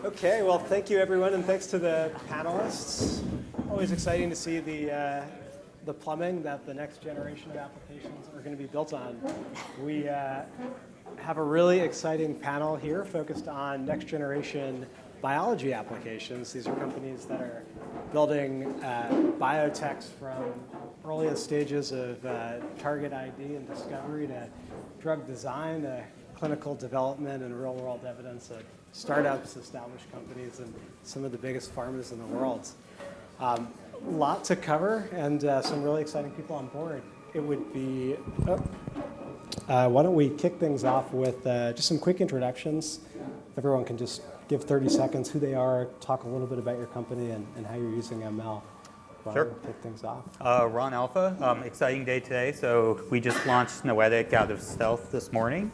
Okay, well, thank you, everyone, and thanks to the panelists. Always exciting to see the plumbing that the next generation of applications are going to be built on. We have a really exciting panel here focused on next generation biology applications. These are companies that are building biotechs from earliest stages of target ID and discovery to drug design, to clinical development and real-world evidence of startups, established companies, and some of the biggest pharmas in the world. Lot to cover and some really exciting people on board. It would be, why don't we kick things off with just some quick introductions. Everyone can just give 30 seconds who they are, talk a little bit about your company and how you're using ML. Sure. Kick things off. Ron Alfa, exciting day today. So we just launched Noetic out of stealth this morning.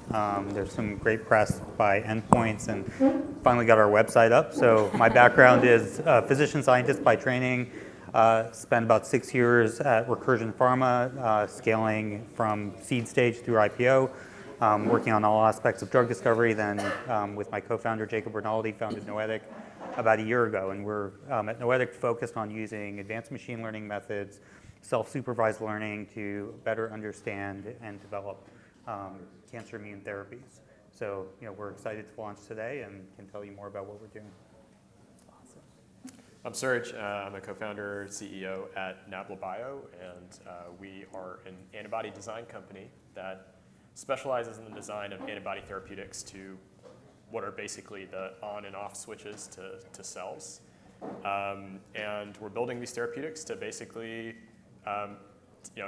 There's some great press by Endpoints and finally got our website up. So my background is physician scientist by training. Spent about 6 years at Recursion Pharma, scaling from seed stage through IPO, working on all aspects of drug discovery. Then with my co-founder, Jacob Rinaldi, founded Noetic about a year ago, and we're at Noetic focused on using advanced machine learning methods, self-supervised learning to better understand and develop cancer immune therapies. So we're excited to launch today and can tell you more about what we're doing. Awesome. I'm Serge. I'm a co-founder, CEO at Nabla Bio, and we are an antibody design company that specializes in the design of antibody therapeutics to what are basically the on and off switches to cells. And we're building these therapeutics to basically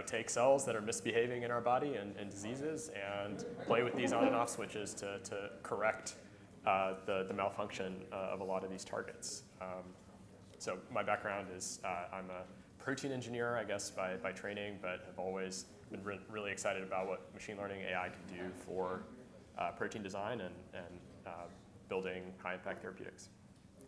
take cells that are misbehaving in our body and diseases and play with these on and off switches to correct the malfunction of a lot of these targets. So my background is I'm a protein engineer, I guess, by training, but have always been really excited about what machine learning AI can do for protein design and building high-impact therapeutics.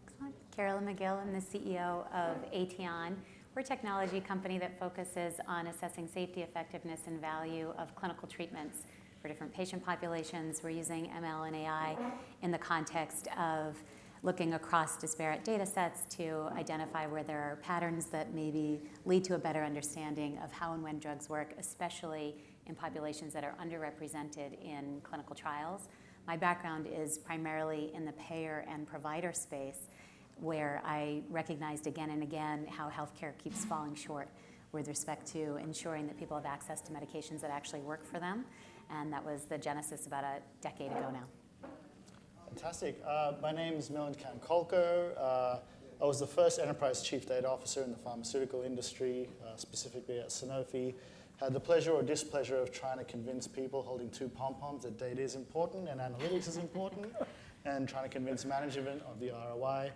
Excellent. Carolyn, Magill, I'm the CEO of Aetion. We're a technology company that focuses on assessing safety, effectiveness, and value of clinical treatments for different patient populations. We're using ML and AI in the context of looking across disparate data sets to identify where there are patterns that maybe lead to a better understanding of how and when drugs work, especially in populations that are underrepresented in clinical trials. My background is primarily in the payer and provider space, where I recognized again and again how healthcare keeps falling short with respect to ensuring that people have access to medications that actually work for them. And that was the genesis about a decade ago now. Fantastic. My name is Milind Kamkolkar. I was the first enterprise chief data officer in the pharmaceutical industry, specifically at Sanofi. Had the pleasure or displeasure of trying to convince people holding two pom-poms that data is important and analytics is important, and trying to convince management of the ROI.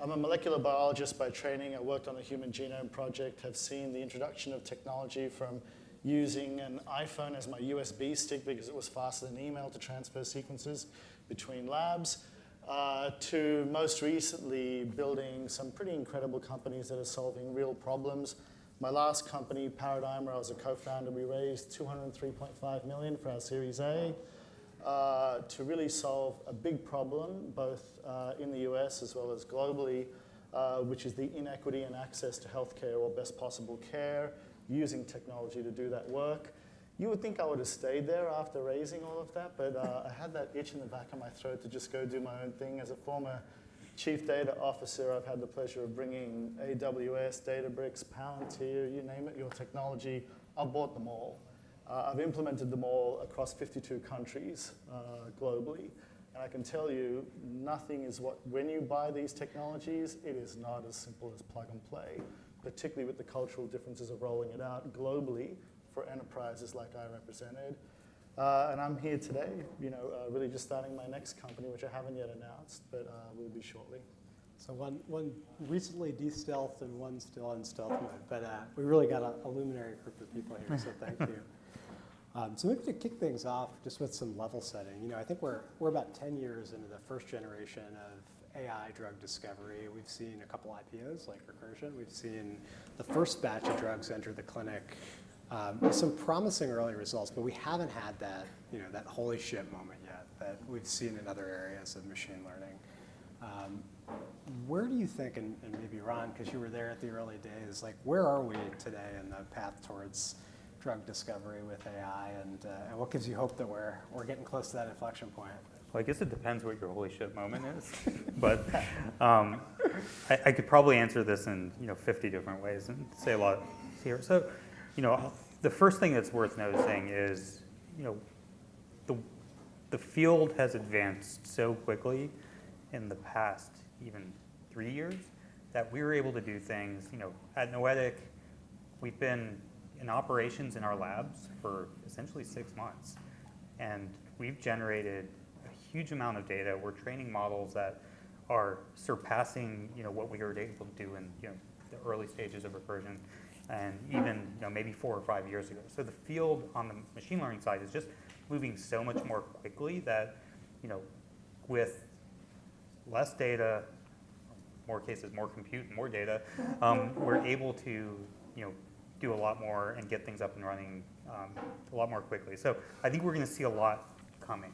I'm a molecular biologist by training. I worked on the Human Genome Project, have seen the introduction of technology from using an iPhone as my USB stick because it was faster than email to transfer sequences between labs, to most recently building some pretty incredible companies that are solving real problems. My last company, Paradigm, where I was a co-founder, we raised $203.5 million for our Series A to really solve a big problem, both in the US as well as globally, which is the inequity in access to healthcare or best possible care, using technology to do that work. You would think I would have stayed there after raising all of that, but I had that itch in the back of my throat to just go do my own thing. As a former chief data officer, I've had the pleasure of bringing AWS, Databricks, Palantir, you name it, your technology. I've bought them all. I've implemented them all across 52 countries globally. And I can tell you, nothing is when you buy these technologies, it is not as simple as plug and play, particularly with the cultural differences of rolling it out globally for enterprises like I represented. And I'm here today, really just starting my next company, which I haven't yet announced, but will be shortly. So one recently de-stealthed and one still in stealth mode, but we really got a luminary group of people here, so thank you. So maybe to kick things off, just with some level setting, I think we're about 10 years into the first generation of AI drug discovery. We've seen a couple IPOs like Recursion. We've seen the first batch of drugs enter the clinic. Some promising early results, but we haven't had that, that holy shit moment yet that we've seen in other areas of machine learning. Where do you think, and maybe Ron, because you were there at the early days, like where are we today in the path towards drug discovery with AI, and what gives you hope that we're getting close to that inflection point? Well, I guess it depends what your holy shit moment is, but I could probably answer this in 50 different ways and say a lot here. So, the first thing that's worth noticing is the field has advanced so quickly in the past even 3 years that we were able to do things. At Noetic, we've been in operations in our labs for essentially 6 months, and we've generated a huge amount of data. We're training models that are surpassing what we were able to do in the early stages of recursion, and even maybe 4 or 5 years ago. So the field on the machine learning side is just moving so much more quickly that with less data, more cases, more compute, and more data, we're able to do a lot more and get things up and running a lot more quickly. So I think we're going to see a lot coming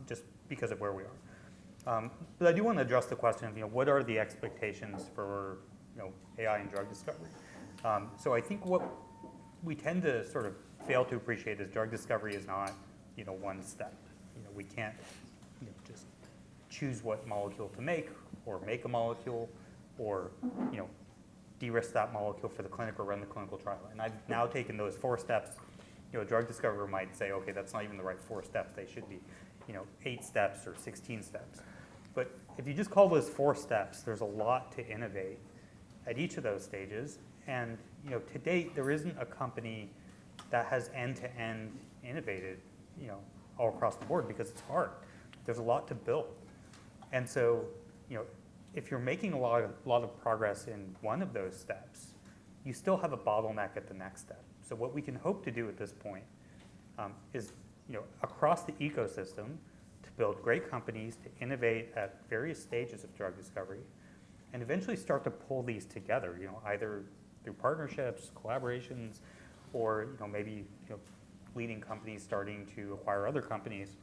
just because of where we are. But I do want to address the question of what are the expectations for AI and drug discovery. So I think what we tend to sort of fail to appreciate is drug discovery is not one step. We can't just choose what molecule to make or make a molecule or de-risk that molecule for the clinic or run the clinical trial. And I've now taken those 4 steps. A drug discoverer might say, okay, that's not even the right 4 steps. They should be 8 steps or 16 steps. But if you just call those 4 steps, there's a lot to innovate at each of those stages. And to date, there isn't a company that has end-to-end innovated all across the board because it's hard. There's a lot to build. And so if you're making a lot of progress in one of those steps, you still have a bottleneck at the next step. So what we can hope to do at this point is across the ecosystem to build great companies, to innovate at various stages of drug discovery, and eventually start to pull these together, either through partnerships, collaborations, or maybe leading companies starting to acquire other companies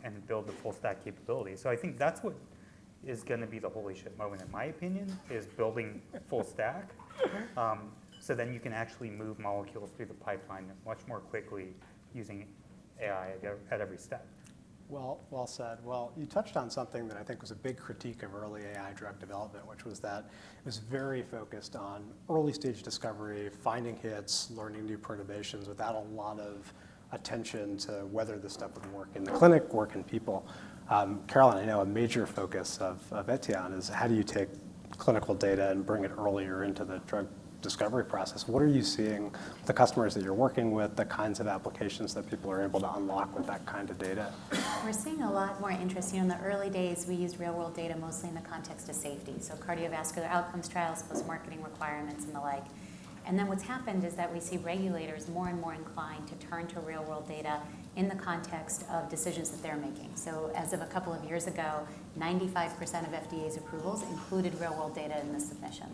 and build the full stack capability. So I think that's what is going to be the holy shit moment, in my opinion, is building full stack. So then you can actually move molecules through the pipeline much more quickly using AI at every step. Well said. Well, you touched on something that I think was a big critique of early AI drug development, which was that it was very focused on early stage discovery, finding hits, learning new perturbations without a lot of attention to whether this stuff would work in the clinic, work in people. Carolyn, I know a major focus of Aetion is how do you take clinical data and bring it earlier into the drug discovery process. What are you seeing, the customers that you're working with, the kinds of applications that people are able to unlock with that kind of data? We're seeing a lot more interest. In the early days, we used real-world data mostly in the context of safety, so cardiovascular outcomes trials, post-marketing requirements, and the like. And then what's happened is that we see regulators more and more inclined to turn to real-world data in the context of decisions that they're making. So as of a couple of years ago, 95% of FDA's approvals included real-world data in the submission.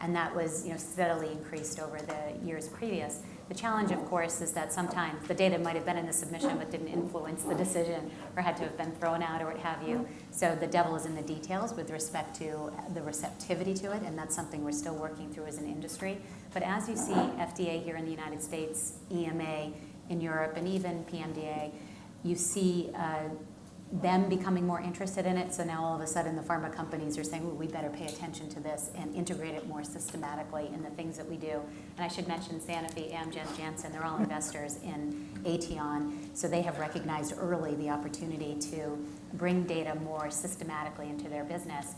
And that was steadily increased over the years previous. The challenge, of course, is that sometimes the data might have been in the submission but didn't influence the decision or had to have been thrown out or what have you. So the devil is in the details with respect to the receptivity to it, and that's something we're still working through as an industry. But as you see FDA here in the United States, EMA in Europe, and even PMDA, you see them becoming more interested in it. So now all of a sudden the pharma companies are saying, well, we better pay attention to this and integrate it more systematically in the things that we do. And I should mention Sanofi, Amgen, Janssen, they're all investors in Aetion. So they have recognized early the opportunity to bring data more systematically into their business.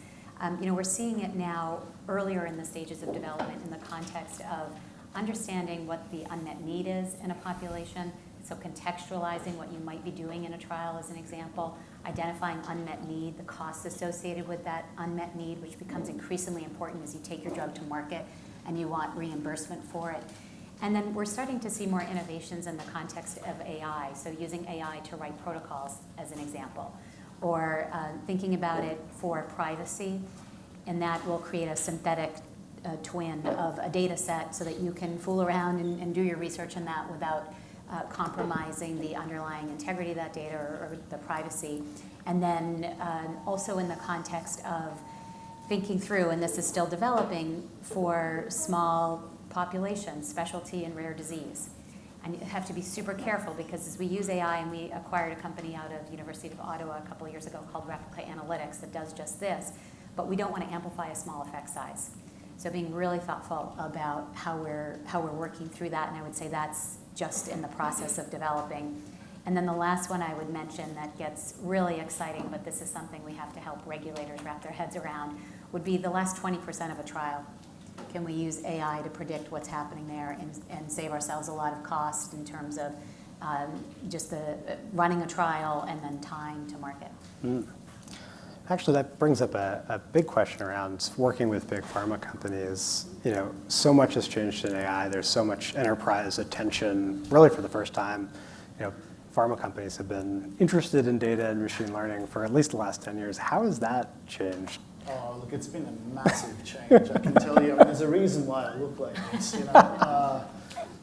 We're seeing it now earlier in the stages of development in the context of understanding what the unmet need is in a population. So contextualizing what you might be doing in a trial as an example, identifying unmet need, the costs associated with that unmet need, which becomes increasingly important as you take your drug to market and you want reimbursement for it. And then we're starting to see more innovations in the context of AI, so using AI to write protocols as an example, or thinking about it for privacy, and that will create a synthetic twin of a data set so that you can fool around and do your research in that without compromising the underlying integrity of that data or the privacy. And then also in the context of thinking through, and this is still developing, for small populations, specialty and rare disease. And you have to be super careful because as we use AI, and we acquired a company out of University of Ottawa a couple of years ago called Replica Analytics that does just this, but we don't want to amplify a small effect size. So being really thoughtful about how we're working through that, and I would say that's just in the process of developing. And then the last one I would mention that gets really exciting, but this is something we have to help regulators wrap their heads around, would be the last 20% of a trial. Can we use AI to predict what's happening there and save ourselves a lot of cost in terms of just the running a trial and then time to market? Actually, that brings up a big question around working with big pharma companies. So much has changed in AI. There's so much enterprise attention, really for the first time. Pharma companies have been interested in data and machine learning for at least the last 10 years. How has that changed? Oh, look, it's been a massive change. I can tell you. There's a reason why I look like this.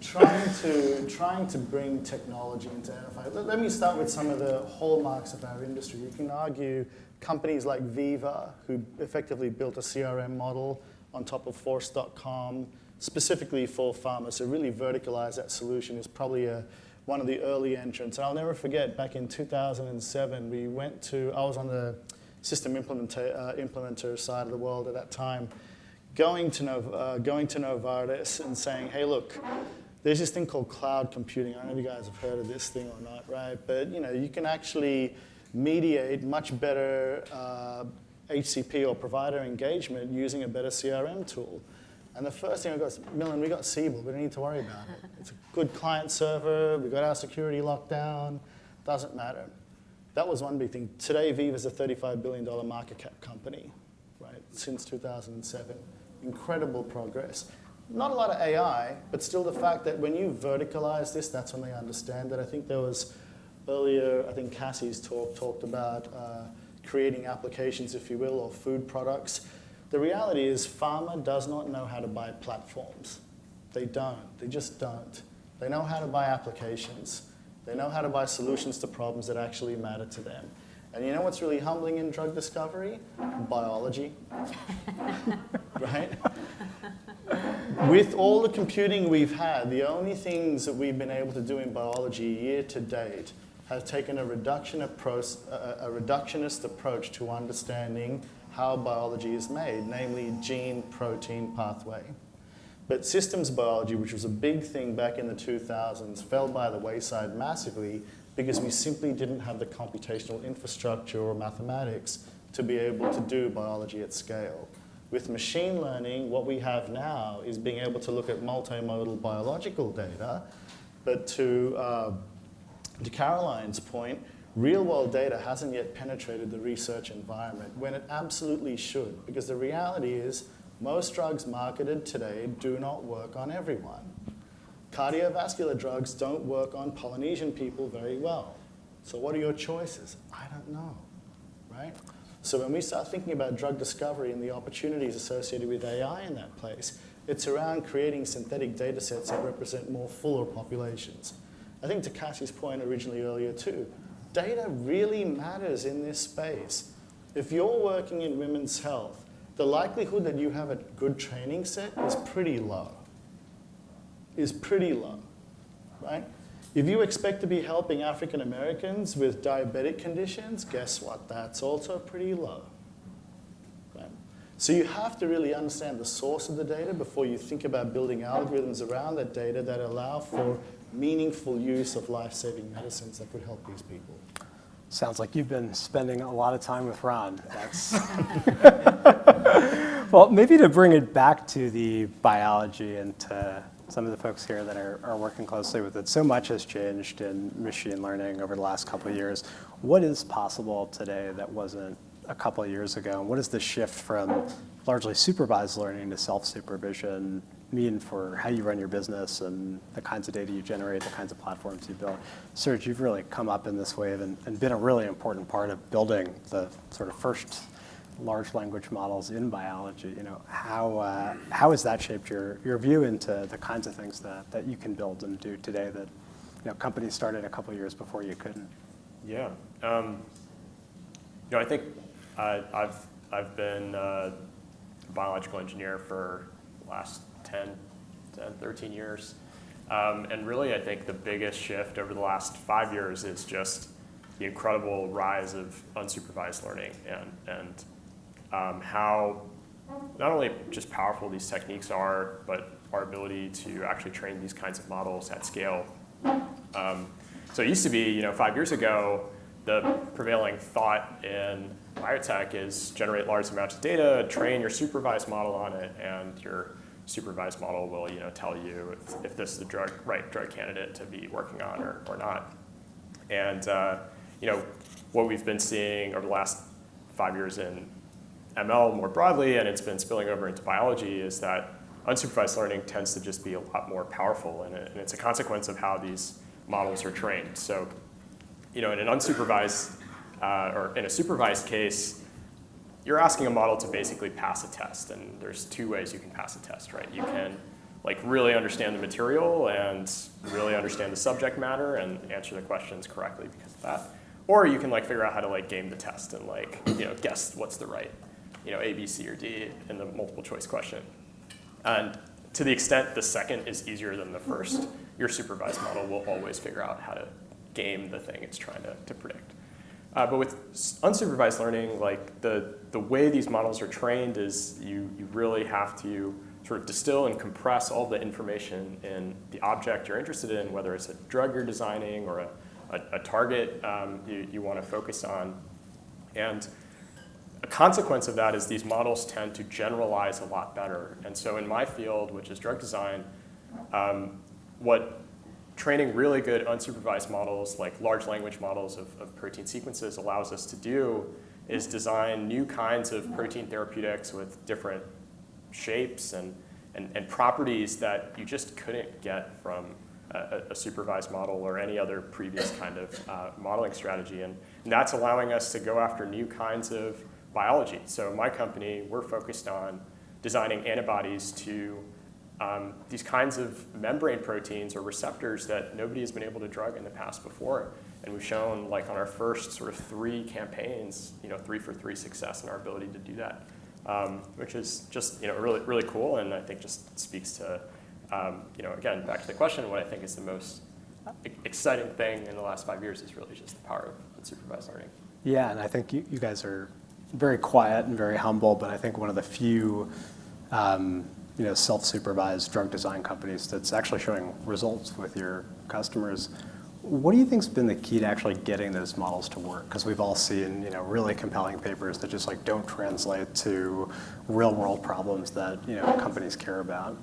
Trying to bring technology into enterprise. Let me start with some of the hallmarks of our industry. You can argue companies like Veeva, who effectively built a CRM model on top of Force.com, specifically for pharma, so really verticalize that solution, is probably one of the early entrants. And I'll never forget, back in 2007, I was on the system implementer side of the world at that time, going to Novartis and saying, hey, look, there's this thing called cloud computing. I don't know if you guys have heard of this thing or not, right? But you can actually mediate much better HCP or provider engagement using a better CRM tool. And the first thing I got is, Milind, we got Siebel. We don't need to worry about it. It's a good client server. We got our security locked down. Doesn't matter. That was one big thing. Today, Veeva's a $35 billion market cap company, right? Since 2007. Incredible progress. Not a lot of AI, but still the fact that when you verticalize this, that's when they understand that. I think there was earlier, I think Cassie's talked about creating applications, if you will, or food products. The reality is pharma does not know how to buy platforms. They don't. They just don't. They know how to buy applications. They know how to buy solutions to problems that actually matter to them. And you know what's really humbling in drug discovery? Biology. Right? With all the computing we've had, the only things that we've been able to do in biology year to date have taken a reductionist approach to understanding how biology is made, namely gene-protein pathway. But systems biology, which was a big thing back in the 2000s, fell by the wayside massively because we simply didn't have the computational infrastructure or mathematics to be able to do biology at scale. With machine learning, what we have now is being able to look at multimodal biological data, but to Carolyn's point, real-world data hasn't yet penetrated the research environment when it absolutely should, because the reality is most drugs marketed today do not work on everyone. Cardiovascular drugs don't work on Polynesian people very well. So what are your choices? I don't know, right? So when we start thinking about drug discovery and the opportunities associated with AI in that place, it's around creating synthetic data sets that represent more fuller populations. I think to Cassie's point originally earlier too, data really matters in this space. If you're working in women's health, the likelihood that you have a good training set is pretty low. Right? If you expect to be helping African Americans with diabetic conditions, guess what? That's also pretty low. Right? So you have to really understand the source of the data before you think about building algorithms around that data that allow for meaningful use of life-saving medicines that could help these people. Sounds like you've been spending a lot of time with Ron. That's well, maybe to bring it back to the biology and to some of the folks here that are working closely with it. So much has changed in machine learning over the last couple of years. What is possible today that wasn't a couple of years ago? And what does the shift from largely supervised learning to self-supervision mean for how you run your business and the kinds of data you generate, the kinds of platforms you build? Serge, you've really come up in this wave and been a really important part of building the sort of first large language models in biology. How has that shaped your view into the kinds of things that you can build and do today that companies started a couple years before you couldn't. Yeah. I think I've been a biological engineer for the last 13 years. And really, I think the biggest shift over the last 5 years is just the incredible rise of unsupervised learning and how not only just powerful these techniques are, but our ability to actually train these kinds of models at scale. So it used to be, 5 years ago, the prevailing thought in biotech is generate large amounts of data, train your supervised model on it, and your supervised model will tell you if this is the right drug candidate to be working on or not. And what we've been seeing over the last 5 years in ML more broadly, and it's been spilling over into biology, is that unsupervised learning tends to just be a lot more powerful, and it's a consequence of how these models are trained. So, in an unsupervised or in a supervised case, you're asking a model to basically pass a test, and there's two ways you can pass a test, right? You can really understand the material and really understand the subject matter and answer the questions correctly because of that, or you can figure out how to game the test and guess what's the right A, B, C, or D in the multiple choice question. And to the extent the second is easier than the first, your supervised model will always figure out how to game the thing it's trying to predict. But with unsupervised learning, the way these models are trained is you really have to sort of distill and compress all the information in the object you're interested in, whether it's a drug you're designing or a target you want to focus on. And a consequence of that is these models tend to generalize a lot better. And so in my field, which is drug design, what training really good unsupervised models, like large language models of protein sequences, allows us to do is design new kinds of protein therapeutics with different shapes and properties that you just couldn't get from a supervised model or any other previous kind of modeling strategy. And that's allowing us to go after new kinds of biology. So my company, we're focused on designing antibodies to these kinds of membrane proteins or receptors that nobody has been able to drug in the past before. And we've shown, on our first sort of 3 campaigns, 3 for 3 success in our ability to do that, which is just really, really cool, and I think just speaks to, again, back to the question, what I think is the most exciting thing in the last 5 years is really just the power of unsupervised learning. Yeah, and I think you guys are very quiet and very humble, but I think one of the few self-supervised drug design companies that's actually showing results with your customers. What do you think's been the key to actually getting those models to work? Because we've all seen really compelling papers that just don't translate to real-world problems that companies care about.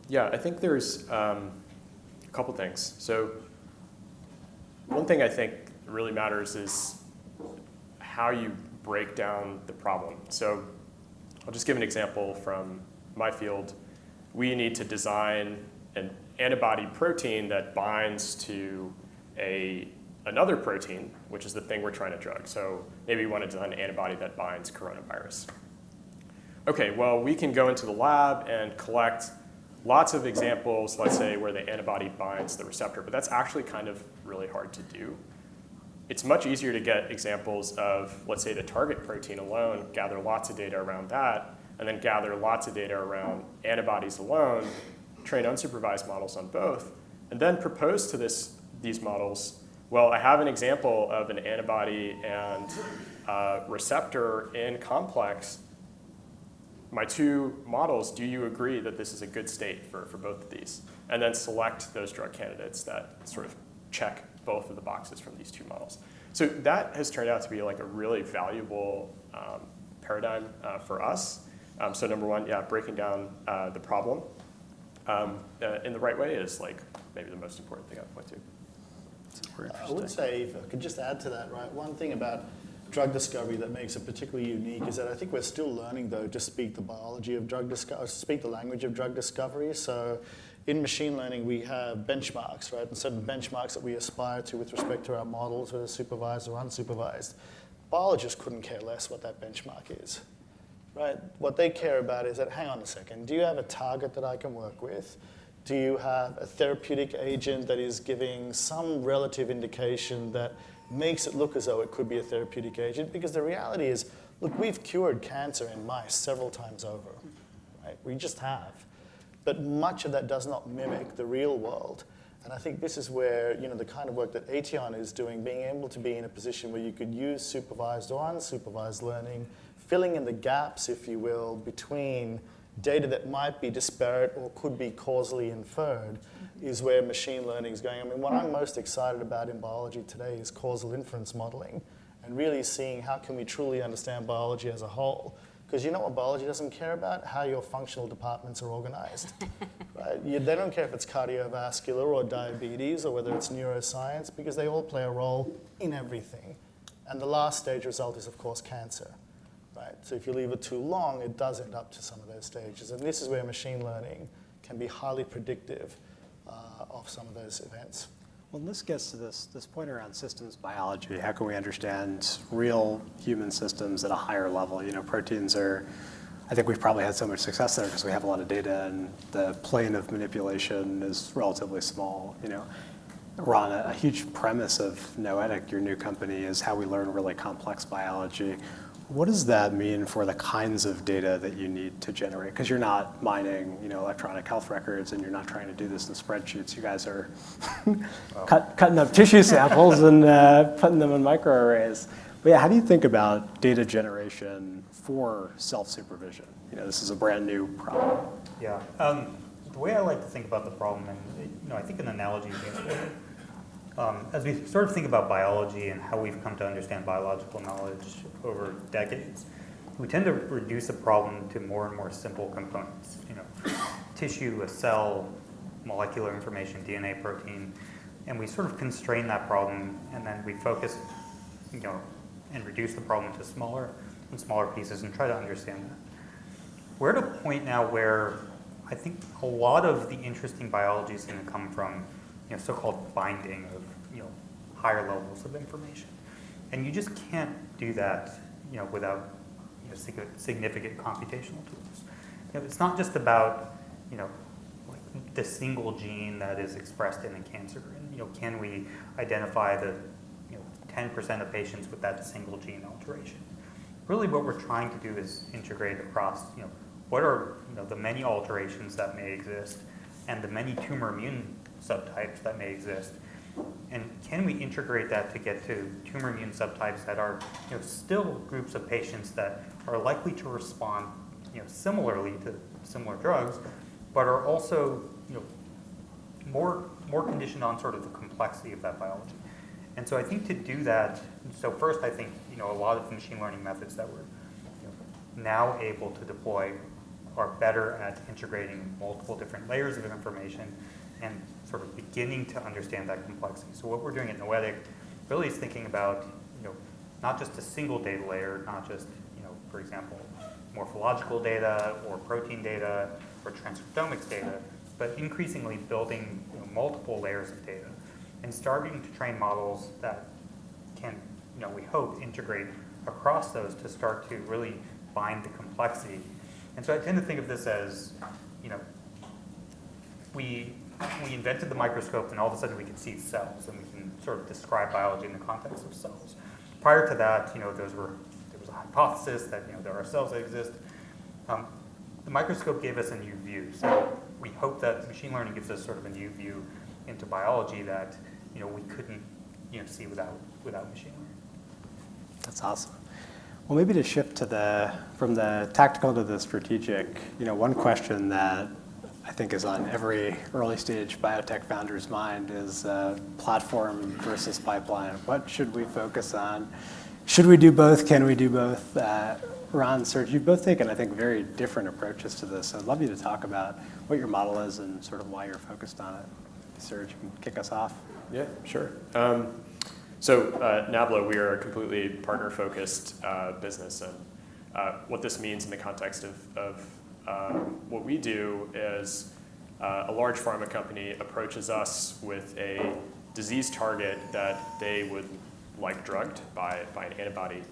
Yeah, I think there's a couple things. So one thing I think really matters is how you break down the problem. So I'll just give an example from my field. We need to design an antibody protein that binds to another protein, which is the thing we're trying to drug. So maybe we want to design an antibody that binds coronavirus. Okay, well, we can go into the lab and collect lots of examples, let's say, where the antibody binds the receptor, but that's actually kind of really hard to do. It's much easier to get examples of, let's say, the target protein alone, gather lots of data around that, and then gather lots of data around antibodies alone, train unsupervised models on both, and then propose to these models, well, I have an example of an antibody and receptor in complex. My 2 models, do you agree that this is a good state for both of these? And then select those drug candidates that sort of check both of the boxes from these 2 models. So that has turned out to be a really valuable paradigm for us. So number one, yeah, breaking down the problem in the right way is maybe the most important thing I'd point to. I would say, if I could just add to that, right? One thing about drug discovery that makes it particularly unique is that I think we're still learning, though, to speak the biology of drug discovery, speak the language of drug discovery. So in machine learning, we have benchmarks, right? And certain benchmarks that we aspire to with respect to our models, whether supervised or unsupervised. Biologists couldn't care less what that benchmark is, right? What they care about is that, hang on a second, do you have a target that I can work with? Do you have a therapeutic agent that is giving some relative indication that makes it look as though it could be a therapeutic agent? Because the reality is, look, we've cured cancer in mice several times over, right? We just have. But much of that does not mimic the real world. And I think this is where, the kind of work that Aetion is doing, being able to be in a position where you could use supervised or unsupervised learning, filling in the gaps, if you will, between data that might be disparate or could be causally inferred, is where machine learning is going. I mean, what I'm most excited about in biology today is causal inference modeling, and really seeing how can we truly understand biology as a whole. Because you know what biology doesn't care about? How your functional departments are organized. Right? They don't care if it's cardiovascular or diabetes or whether it's neuroscience, because they all play a role in everything. And the last stage result is, of course, cancer. Right? So if you leave it too long, it does end up to some of those stages. And this is where machine learning can be highly predictive of some of those events. Well, this gets to this point around systems biology. How can we understand real human systems at a higher level? Proteins are, I think we've probably had so much success there because we have a lot of data and the plane of manipulation is relatively small. Ron, a huge premise of Noetic, your new company, is how we learn really complex biology. What does that mean for the kinds of data that you need to generate? Because you're not mining, electronic health records, and you're not trying to do this in spreadsheets. You guys are cutting up tissue samples and putting them in microarrays. But yeah, how do you think about data generation for self-supervision? This is a brand new problem. Yeah. The way I like to think about the problem, and I think an analogy is important. As we sort of think about biology and how we've come to understand biological knowledge over decades, we tend to reduce a problem to more and more simple components. Tissue, a cell, molecular information, DNA, protein, and we sort of constrain that problem, and then we focus, and reduce the problem to smaller and smaller pieces and try to understand that. We're at a point now where I think a lot of the interesting biology is going to come from so-called binding of higher levels of information, and you just can't do that without significant computational tools. It's not just about like the single gene that is expressed in a cancer, and can we identify the 10% of patients with that single gene alteration? Really, what we're trying to do is integrate across what are the many alterations that may exist and the many tumor immune subtypes that may exist, and can we integrate that to get to tumor immune subtypes that are still groups of patients that are likely to respond similarly to similar drugs, but are also more conditioned on sort of the complexity of that biology. And so I think to do that, so first I think a lot of the machine learning methods that we're now able to deploy are better at integrating multiple different layers of information and sort of beginning to understand that complexity. So what we're doing at Noetic really is thinking about, not just a single data layer, not just, for example, morphological data or protein data or transcriptomics data, but increasingly building multiple layers of data and starting to train models that can, we hope, integrate across those to start to really bind the complexity. And so I tend to think of this as, we invented the microscope, and all of a sudden we could see cells, and we can sort of describe biology in the context of cells. Prior to that, there was a hypothesis that there are cells that exist. The microscope gave us a new view, so we hope that machine learning gives us sort of a new view into biology that we couldn't see without machine learning. That's awesome. Well, maybe to shift to from the tactical to the strategic, one question that I think is on every early stage biotech founder's mind is platform versus pipeline. What should we focus on? Should we do both? Can we do both? Ron, Serge, you've both taken, I think, very different approaches to this. So I'd love you to talk about what your model is and sort of why you're focused on it. Serge, you can kick us off. Yeah, sure. So Nabla, we are a completely partner-focused business, and what this means in the context of what we do is a large pharma company approaches us with a disease target that they would like drugged by an antibody.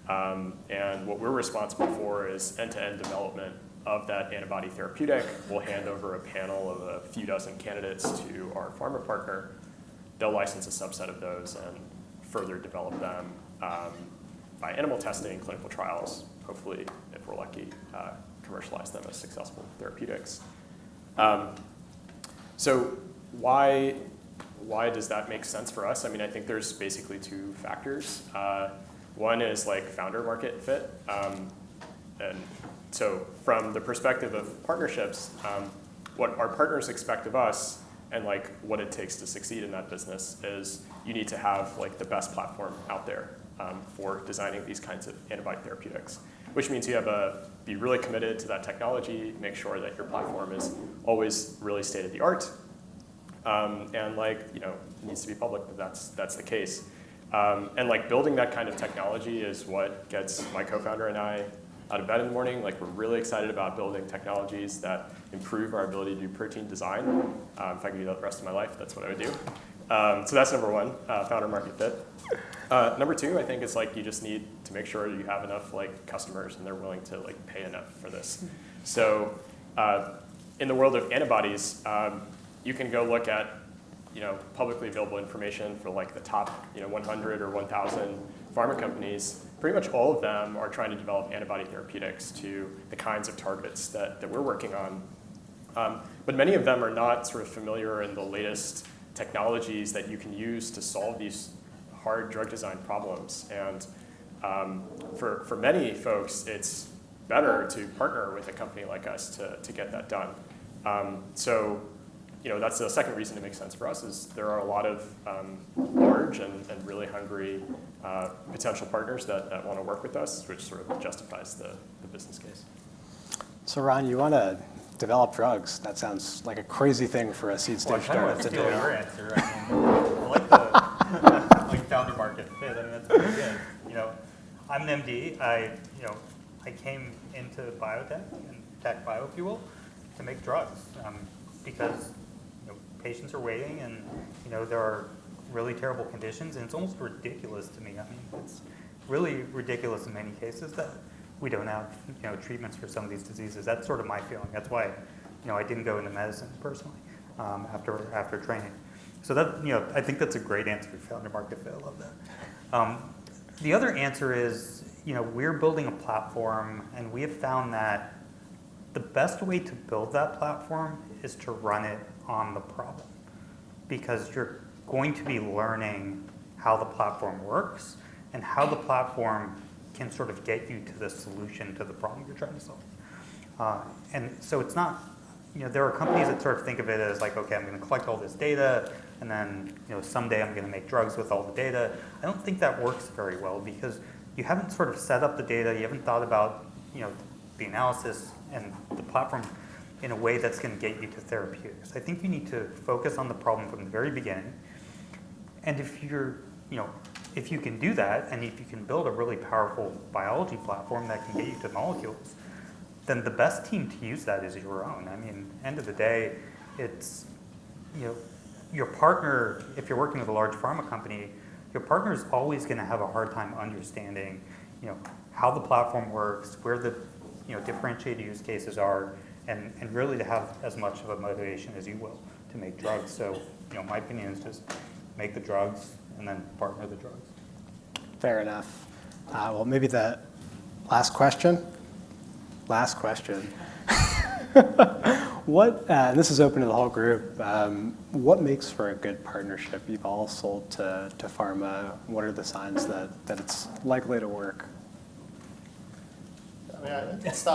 And what we're responsible for is end-to-end development of that antibody therapeutic, we'll hand over a panel of a few dozen candidates to our pharma partner. They'll license a subset of those and further develop them by animal testing, clinical trials, hopefully, if we're lucky, commercialize them as successful therapeutics. So why does that make sense for us? I mean, I think there's basically two factors. One is like founder market fit. And so from the perspective of partnerships, what our partners expect of us and like what it takes to succeed in that business is you need to have like the best platform out there for designing these kinds of antibody therapeutics, which means you have to be really committed to that technology, make sure that your platform is always really state of the art, and like, you know, it needs to be public that that's the case. And like building that kind of technology is what gets my co-founder and I out of bed in the morning. Like, we're really excited about building technologies that improve our ability to do protein design. If I could do that the rest of my life, that's what I would do. So that's number one, founder market fit. Number two, I think it's like you just need to make sure you have enough like customers and they're willing to like pay enough for this. So in the world of antibodies, you can go look at, you know, publicly available information for like the top, you know, 100 or 1,000 pharma companies. Pretty much all of them are trying to develop antibody therapeutics to the kinds of targets that we're working on. But many of them are not sort of familiar in the latest technologies that you can use to solve these hard drug design problems. And for many folks, it's better to partner with a company like us to get that done. So, you know, that's the second reason it makes sense for us is there are a lot of large and really hungry potential partners that want to work with us, which sort of justifies the business case. So Ron, you want to develop drugs? That sounds like a crazy thing for a seed stage startup to do. Your answer. I mean, I like the like founder market fit. I mean, that's pretty good. You know, I'm an MD. I came into biotech and tech bio, if you will, to make drugs because patients are waiting, and you know there are really terrible conditions, and it's almost ridiculous to me. I mean, it's really ridiculous in many cases that we don't have treatments for some of these diseases. That's sort of my feeling. That's why I didn't go into medicine personally after training. So that I think that's a great answer for founder market fit. I love that. The other answer is we're building a platform, and we have found that the best way to build that platform is to run it on the problem, because you're going to be learning how the platform works and how the platform can sort of get you to the solution to the problem you're trying to solve. And so it's not, there are companies that sort of think of it as like, okay, I'm going to collect all this data, and then someday I'm going to make drugs with all the data. I don't think that works very well, because you haven't sort of set up the data, you haven't thought about the analysis and the platform in a way that's going to get you to therapeutics. I think you need to focus on the problem from the very beginning. And if you can do that, and if you can build a really powerful biology platform that can get you to molecules, then the best team to use that is your own. I mean, end of the day, it's, your partner, if you're working with a large pharma company, your partner is always going to have a hard time understanding, how the platform works, where the, differentiated use cases are, and really to have as much of a motivation as you will to make drugs. So, my opinion is just make the drugs and then partner the drugs. Fair enough. Well, maybe the last question. What, and this is open to the whole group, what makes for a good partnership? You've all sold to pharma. What are the signs that it's likely to work? Most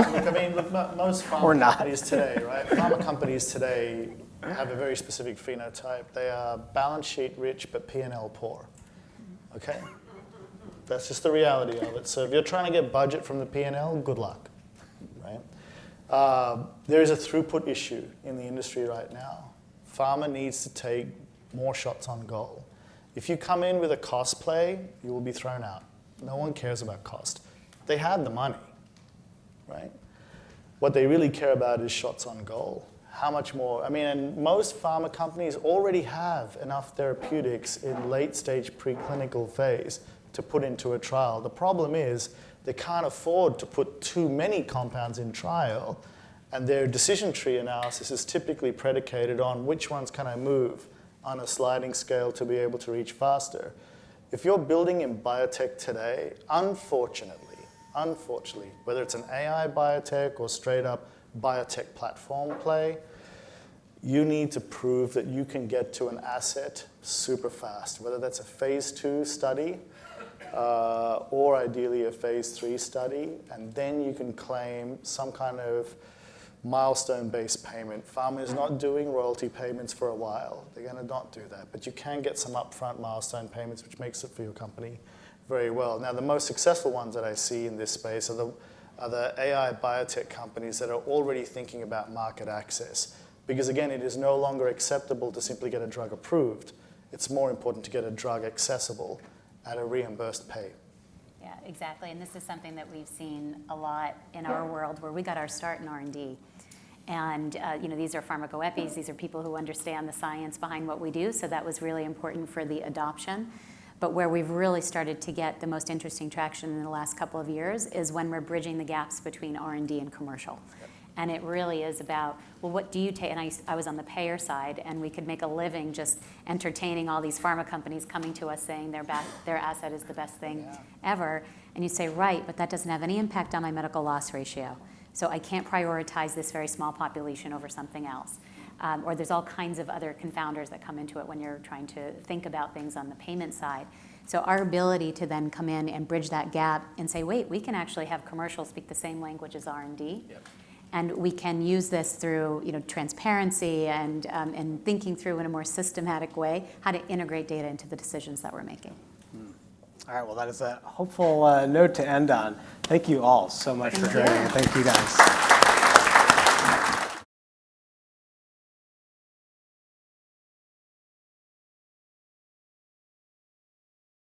pharma companies today, right? Pharma companies today have a very specific phenotype. They are balance sheet rich, but P&L poor. Okay? That's just the reality of it. So if you're trying to get budget from the P&L, good luck, right? There is a throughput issue in the industry right now. Pharma needs to take more shots on goal. If you come in with a cost play, you will be thrown out. No one cares about cost. They have the money, right? What they really care about is shots on goal. How much more? I mean, and most pharma companies already have enough therapeutics in late stage preclinical phase to put into a trial. The problem is they can't afford to put too many compounds in trial And their decision tree analysis is typically predicated on which ones can I move on a sliding scale to be able to reach faster. If you're building in biotech today, unfortunately, whether it's an AI biotech or straight up biotech platform play, you need to prove that you can get to an asset super fast, whether that's a phase 2 study or ideally a phase 3 study, and then you can claim some kind of milestone-based payment. Pharma is not doing royalty payments for a while. They're going to not do that. But you can get some upfront milestone payments, which makes it for your company very well. Now, the most successful ones that I see in this space are the AI biotech companies that are already thinking about market access. Because again, it is no longer acceptable to simply get a drug approved. It's more important to get a drug accessible at a reimbursed pay. Yeah, exactly. And this is something that we've seen a lot in our world, where we got our start in R&D. And these are pharmacoepies. These are people who understand the science behind what we do. So that was really important for the adoption. But where we've really started to get the most interesting traction in the last couple of years is when we're bridging the gaps between R&D and commercial. Yep. And it really is about, well, what do you take? And I was on the payer side, and we could make a living just entertaining all these pharma companies coming to us saying their asset is the best thing ever. And you say, right, but that doesn't have any impact on my medical loss ratio. So I can't prioritize this very small population over something else. Or there's all kinds of other confounders that come into it when you're trying to think about things on the payment side. So our ability to then come in and bridge that gap and say, wait, we can actually have commercials speak the same language as R&D. Yep. And we can use this through transparency and thinking through in a more systematic way how to integrate data into the decisions that we're making. All right, well, that is a hopeful note to end on. Thank you all so much for joining. Thank you guys.